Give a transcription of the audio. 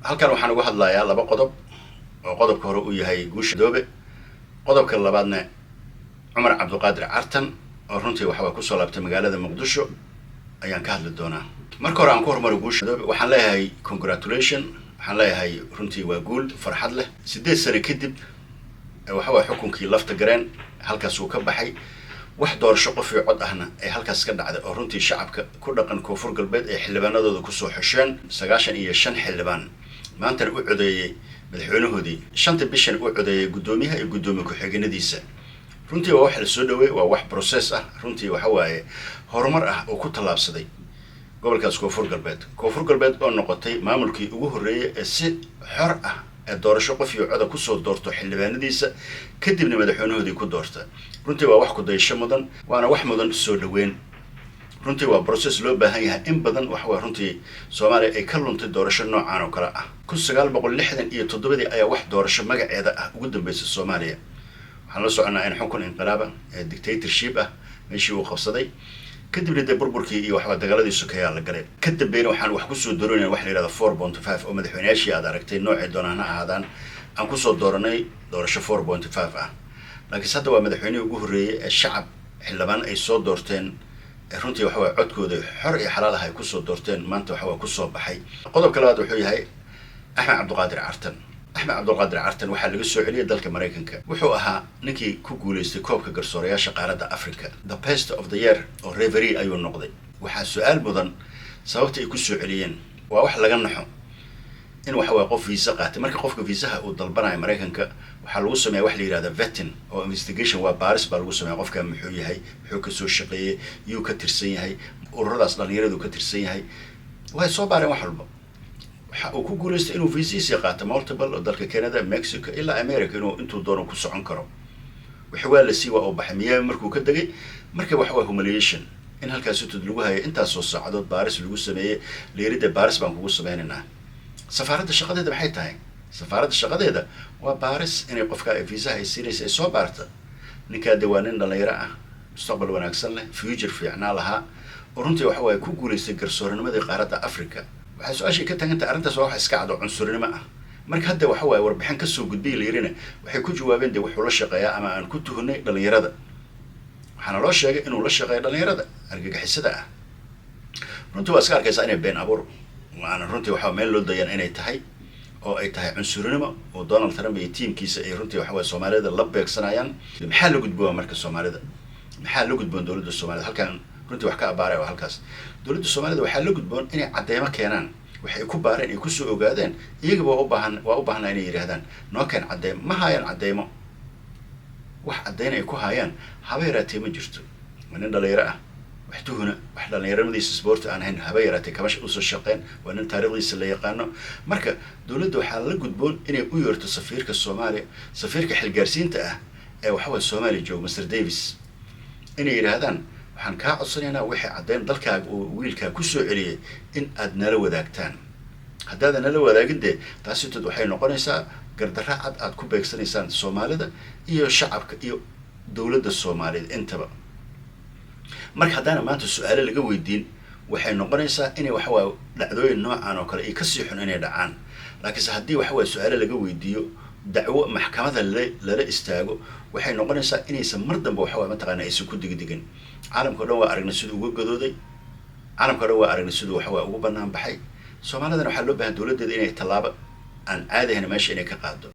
halkan waxaan uga hadlayaa laba qodob oo qodobka hore uu yahay guusha Doobe qodobka labaadna Cumar Cabduqaadir Cartan oo runtii waxa ku soo laabtay magaalada Muqdisho ayaan ka hadli doonaa. Marka hore aan ku hormaro guusha Doobe waxaan leeyahay congratulations, waxaan leeyahay runtii waa guul farxad leh 8 sano kadib waxa xukunkii lafta gareen halkaas uu ka baxay wax doorasho qof iyo cod ahna ay halkaas ka dhacday oo runtii shacabka ku dhaqan koonfur galbeed ee xildhibaanadooda ku soo xisheen 95 xildhibaan maanta u codeeyay madaxweynahoodii 5 bishan u codeeyay gudoomiyaha iyo gudoomiye ku-xigeenadiisa. runtii waa wax la soo dhaweey, waa wax process ah, runtii waxa waaye horumar ah oo ku talaabsaday gobolkaas koonfur galbeed oo noqotay maamulkii ugu horeeyay ee si xor ah doorasho qof iyo cod ku soo doorto xildhibaanadiisa kadibna madaxweynahoodii ku doorta. runtii waa wax ku daysho mudan, waana wax mudan soo dhaweyn. runtii waa process loo baahan yahay in badan wax waa runtii Soomaaliya ay ka luntay doorasho noocan oo kala ah 1967 ayaa wax doorasho magaceeda ah ugu dambeysay Soomaaliya. waxaan la soconaa in xukun inqilaaba dictatorship ah meeshii uu qabsaday kadibna burburkii iyo waxa dagaaladii sokeeyaa la galay. kadibna waxaan wax ku soo dooranay wax la yiraahdo 4.5 oo madaxweynayaashii aad aragtay noocii doonana ahaadaan aan ku soo dooranay doorasho 4.5 ah. laakiin hadda waa madaxweynihii ugu horeeyay ee shacab xildhibaan ay soo doorteen runtii waxa codkooda xor iyo xalaal ah ay ku soo doorteen maanta waxa ku soo baxay. qodobka labaad wuxuu yahay Axmed Cabduqaadir Cartan. Axmed Cabduqaadir Cartan waxa laga soo celiyay dalka Mareykanka. wuxuu ahaa ninkii ku guuleystay koobka garsoorayaasha qaaradda Afrika, the best of the year oo referee ayuu noqday. waxaa su'aal mudan sababta ay ku soo celiyeen waa wax laga naxo in waxa qof visa qaatay. marka qofka viisaha uu dalbanayo Mareykanka waxa lagu sameeyaa wax la yiraahdo vetting oo investigation waa baaris baa lagu sameeyaa qofka muxuu yahay, muxuu ka soo shaqeeyay, yuu ka tirsan yahay, ururadaas dhalinyaradu ka tirsan yahay, way soo baareen wax walba. waxa uu ku guuleystay inuu viisa qaato multiple oo dalka Canada, Mexico ilaa America inuu intuu doono ku socon karo. waxa waa la sii waa baxay Miami markuu ka dagay. marka waxa waa humiliation in halkaas uu lagu hayo intaas soo socdood baaris lagu sameeyay leerida baaris baan kugu sameeynaa. safaaradda shaqadeeda maxay tahay? safaaradda shaqadeeda waa baaris inay qofka visa ay siinayso ay soo baarto. ninka diwaanin dhalinyaro ah mustaqbal wanaagsan leh, future fiicnaa lahaa oo runtii waxa ku guuleystay garsooranimada qaaradda Afrika. waxa su'aasha ka tagantay arrintaas waa wax iska cad oo cunsurinimo ah. marka hadda waxa warbixin ka soo gudbay leerina waxay ku jawaabeen de wuxuu la shaqeeyaa ama aan ku tuhnay dhalinyarada. waxaana loo sheegay inuu la shaqeeyo dhalinyarada argagixisada ah. runtii waa iska arkaysaa inay been abuur waana runtii waxa meel loo dayan inay tahay oo ay tahay cunsurinimo oo Donald Trump iyo teamkiisa ay runtii waxa Soomaalida la beegsanayaan. maxaa la gudboon marka Soomaalida? maxaa la gudboon dawladda Soomaalida? halkan runtii wax ka abaaray waa halkaas. dawladda Soomaalida waxaa la gudboon inay cadeymo keenaan, waxay ku baareen ay ku soo ogaadeen iyaga waa u baahan inay yiraahdaan noo keen cadeymo. ma hayaan cadeymo, wax cadeyn ay ku hayaan haba yaraatee ma jirto. nin dhalinyaro ah wax tuhuna wax dhalinyaramadiisa sport aan ahayn haba yaraatee kama u soo shaqeyn, waa nin taariikhdiisa la yaqaano. marka dawladda waxaa la gudboon inay u yeerto safiirka Soomaaliya, safiirka xilgaarsiinta ah ee waxa Soomaaliya jooga Mr Davis, inay yiraahdaan waxaan ka codsanaynaa wixii cadeyn dalkaaga oo wiilka ku soo celiyay in aad nala wadaagtaan. haddaadan nala wadaagin taasi waxay noqonaysaa gardarra cad aad ku beegsanaysaan Soomaalida iyo shacabka iyo dawladda Soomaaliyeed intaba. marka haddana maanta su'aalo laga weydiin waxay noqonaysaa inay waxa dhacdooyin noocan oo kale ay ka sii xun inay dhacaan. laakiin haddii waxa su'aalo laga weydiiyo dacwo maxkamadda lala istaago waxay noqonaysaa inaysan mar dambe waxa mataqaanaa aysan ku digdigin. caalamka dhan waa aragnay siduu uga gadooday, caalamka dhan waa aragnay siduu waxa ugu banaan baxay. Soomaalidana waxaa loo baahan dawladdeeda inay tallaabo aan caadi ahayn meesha inay ka qaado.